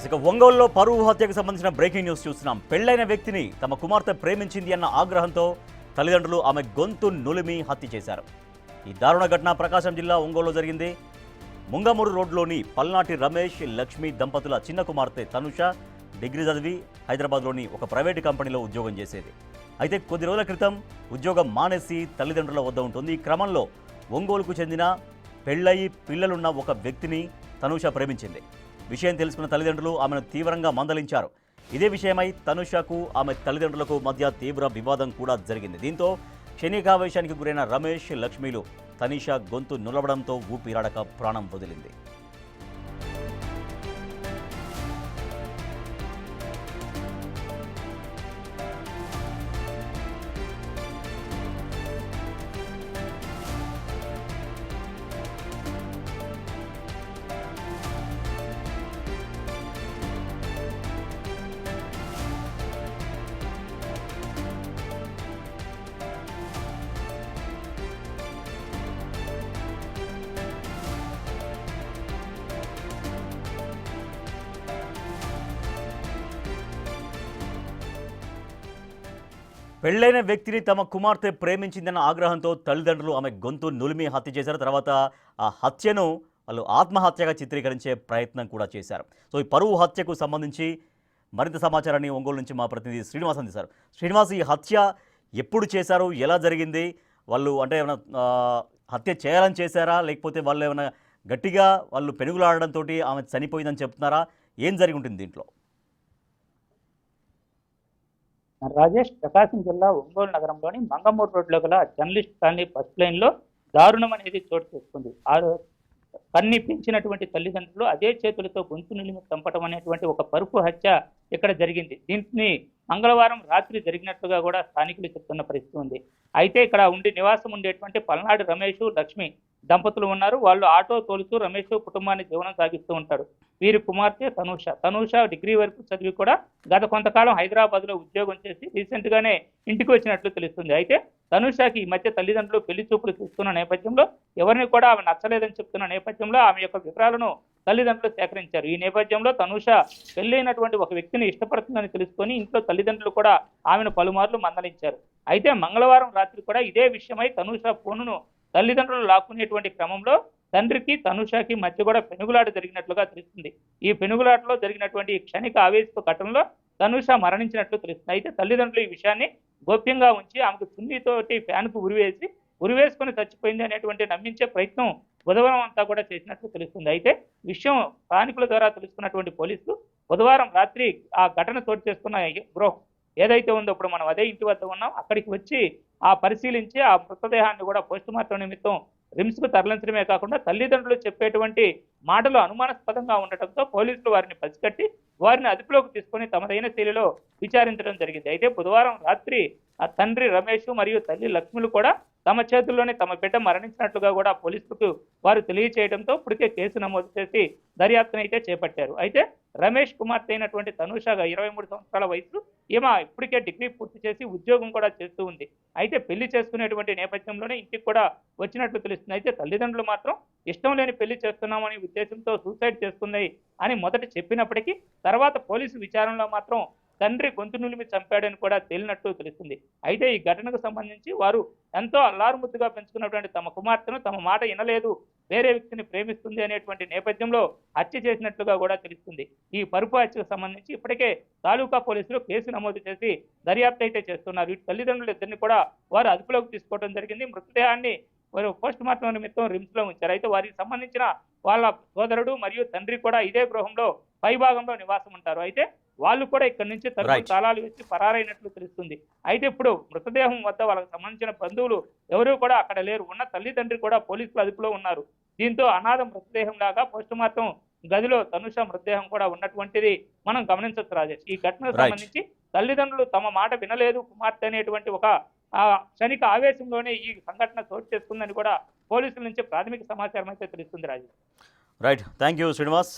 ఇక ఒంగోలులో పరువు హత్యకు సంబంధించిన బ్రేకింగ్ న్యూస్ చూస్తున్నాం. పెళ్లైన వ్యక్తిని తమ కుమార్తె ప్రేమించింది అన్న ఆగ్రహంతో తల్లిదండ్రులు ఆమె గొంతు నులిమి హత్య చేశారు. ఈ దారుణ ఘటన ప్రకాశం జిల్లా ఒంగోలులో జరిగింది. ముంగమూరు రోడ్లోని పల్నాటి రమేష్ లక్ష్మి దంపతుల చిన్న కుమార్తె తనుష డిగ్రీ చదివి హైదరాబాద్లోని ఒక ప్రైవేటు కంపెనీలో ఉద్యోగం చేసేది. అయితే కొద్ది రోజుల క్రితం ఉద్యోగం మానేసి తల్లిదండ్రుల వద్ద ఉంటుంది. ఈ క్రమంలో ఒంగోలుకు చెందిన పెళ్లయి పిల్లలున్న ఒక వ్యక్తిని తనుష ప్రేమించింది. విషయం తెలుసుకున్న తల్లిదండ్రులు ఆమెను తీవ్రంగా మందలించారు. ఇదే విషయమై తనుషకు ఆమె తల్లిదండ్రులకు మధ్య తీవ్ర వివాదం కూడా జరిగింది. దీంతో క్షణికావేశానికి గురైన రమేష్ లక్ష్మిలు తనిష గొంతు నులవడంతో ఊపిరాడక ప్రాణం వదిలింది. పెళ్లైన వ్యక్తిని తమ కుమార్తె ప్రేమించిందన్న ఆగ్రహంతో తల్లిదండ్రులు ఆమె గొంతు నులిమి హత్య చేశారు. తర్వాత ఆ హత్యను వాళ్ళు ఆత్మహత్యగా చిత్రీకరించే ప్రయత్నం కూడా చేశారు. సో ఈ పరువు హత్యకు సంబంధించి మరింత సమాచారాన్ని ఒంగోలు నుంచి మా ప్రతినిధి శ్రీనివాస్ అందిస్తారు. శ్రీనివాస్, ఈ హత్య ఎప్పుడు చేశారు, ఎలా జరిగింది? వాళ్ళు అంటే ఏమైనా హత్య చేయాలని చేశారా, లేకపోతే వాళ్ళు ఏమైనా గట్టిగా వాళ్ళు పెనుగులాడడంతో ఆమె చనిపోయిందని చెప్తున్నారా? ఏం జరిగి ఉంటుంది దీంట్లో? రాజేష్, ప్రకాశం జిల్లా ఒంగోలు నగరంలోని మంగమూరు రోడ్లో గల జర్నలిస్ట్ కాలనీ ఫస్ట్ లైన్ లో దారుణం అనేది చోటు చేసుకుంది. కన్ని పెంచినటువంటి తల్లిదండ్రులు అదే చేతులతో గొంతు నిలిమి చంపటం అనేటువంటి ఒక పరుపు హత్య ఇక్కడ జరిగింది. దీన్ని మంగళవారం రాత్రి జరిగినట్లుగా కూడా స్థానికులు చెప్తున్న పరిస్థితి ఉంది. అయితే ఇక్కడ నివాసం ఉండేటువంటి పల్నాడు రమేష్ లక్ష్మి దంపతులు ఉన్నారు. వాళ్ళు ఆటో తోలుతూ రమేష్ కుటుంబాన్ని జీవనం సాగిస్తూ ఉంటారు. వీరి కుమార్తె తనూష డిగ్రీ వరకు చదివి కూడా గత కొంతకాలం హైదరాబాద్ లో ఉద్యోగం చేసి రీసెంట్ గానే ఇంటికి వచ్చినట్లు తెలుస్తుంది. అయితే తనూషకి ఈ మధ్య తల్లిదండ్రులు పెళ్లి చూపులు చూస్తున్న నేపథ్యంలో ఎవరిని కూడా ఆమె నచ్చలేదని చెప్తున్న నేపథ్యంలో ఆమె యొక్క వివరాలను తల్లిదండ్రులు సేకరించారు. ఈ నేపథ్యంలో తనూష పెళ్లైనటువంటి ఒక వ్యక్తిని ఇష్టపడుతుందని తెలుసుకొని ఇంట్లో తల్లిదండ్రులు కూడా ఆమెను పలుమార్లు మందలించారు. అయితే మంగళవారం రాత్రి కూడా ఇదే విషయమై తనూష ఫోనును తల్లిదండ్రులు లాక్కునేటువంటి క్రమంలో తండ్రికి తనూషకి మధ్య కూడా పెనుగులాట జరిగినట్లుగా తెలుస్తుంది. ఈ పెనుగులాటలో జరిగినటువంటి క్షణిక ఆవేశపు ఘటనలో తనూష మరణించినట్లు తెలుస్తుంది. అయితే తల్లిదండ్రులు ఈ విషయాన్ని గోప్యంగా ఉంచి ఆమెకు చున్నీతోటి ఫ్యాన్కు ఉరివేసుకొని చచ్చిపోయింది అనేటువంటి నమ్మించే ప్రయత్నం బుధవారం అంతా కూడా చేసినట్లు తెలుస్తుంది. అయితే విషయం స్థానికుల ద్వారా తెలుసుకున్నటువంటి పోలీసులు బుధవారం రాత్రి ఆ ఘటన చోటు చేసుకున్న గృహం ఏదైతే ఉందో ఇప్పుడు మనం అదే ఇంటి వద్ద ఉన్నాం, అక్కడికి వచ్చి పరిశీలించి ఆ మృతదేహాన్ని కూడా పోస్టుమార్టం నిమిత్తం రిమ్స్కు తరలించడమే కాకుండా తల్లిదండ్రులు చెప్పేటువంటి మాటలు అనుమానాస్పదంగా ఉండటంతో పోలీసులు వారిని పసిగట్టి వారిని అదుపులోకి తీసుకొని తమదైన శైలిలో విచారించడం జరిగింది. అయితే బుధవారం రాత్రి ఆ తండ్రి రమేష్ మరియు తల్లి లక్ష్ములు కూడా తమ చేతుల్లోనే తమ బిడ్డ మరణించినట్లుగా కూడా పోలీసులకు వారు తెలియచేయడంతో ఇప్పటికే కేసు నమోదు చేసి దర్యాప్తును అయితే చేపట్టారు. అయితే రమేష్ కుమార్తె అయినటువంటి తనూష 23 సంవత్సరాల వయసు, ఈమె ఇప్పటికే డిగ్రీ పూర్తి చేసి ఉద్యోగం కూడా చేస్తూ ఉంది. అయితే పెళ్లి చేసుకునేటువంటి నేపథ్యంలోనే ఇంటికి కూడా వచ్చినట్లు తెలుస్తుంది. అయితే తల్లిదండ్రులు మాత్రం ఇష్టం లేని పెళ్లి చేస్తున్నామనే ఉద్దేశంతో సూసైడ్ చేసుకుంది అని మొదట చెప్పినప్పటికీ తర్వాత పోలీసు విచారణలో మాత్రం తండ్రి గొంతు నులిమి చంపాడని కూడా తేలినట్టు తెలుస్తుంది. అయితే ఈ ఘటనకు సంబంధించి వారు ఎంతో అల్లారుముద్దుగా పెంచుకున్నటువంటి తమ కుమార్తెను తమ మాట వినలేదు, వేరే వ్యక్తిని ప్రేమిస్తుంది అనేటువంటి నేపథ్యంలో హత్య చేసినట్లుగా కూడా తెలుస్తుంది. ఈ పరుపు హత్యకు సంబంధించి ఇప్పటికే తాలూకా పోలీసులు కేసు నమోదు చేసి దర్యాప్తు అయితే చేస్తున్నారు. ఈ తల్లిదండ్రులు ఇద్దరిని కూడా వారు అదుపులోకి తీసుకోవడం జరిగింది. మృతదేహాన్ని వారు పోస్ట్ మార్టం నిమిత్తం రిమ్స్ లో ఉంచారు. అయితే వారికి సంబంధించిన వాళ్ళ సోదరుడు మరియు తండ్రి కూడా ఇదే గృహంలో పైభాగంలో నివాసం ఉంటారు. అయితే వాళ్ళు కూడా ఇక్కడి నుంచి తలుపు తాళాలు వేసి పరారైనట్లు తెలుస్తుంది. అయితే ఇప్పుడు మృతదేహం వద్ద వాళ్ళకి సంబంధించిన బంధువులు ఎవరూ కూడా అక్కడ లేరు. ఉన్న తల్లిదండ్రి కూడా పోలీసులు అదుపులో ఉన్నారు. దీంతో అనాథ మృతదేహం లాగా పోస్ట్ మార్టం గదిలో తనుష మృతదేహం కూడా ఉన్నటువంటిది మనం గమనించవచ్చు రాజేష్. ఈ ఘటనకు సంబంధించి తల్లిదండ్రులు తమ మాట వినలేదు కుమార్తె అనేటువంటి ఒక క్షణిక ఆవేశంలోనే ఈ సంఘటన చోటు చేసుకుందని కూడా పోలీసుల నుంచి ప్రాథమిక సమాచారం అయితే తెలుస్తుంది Rajesh. Right, thank you Srinivas.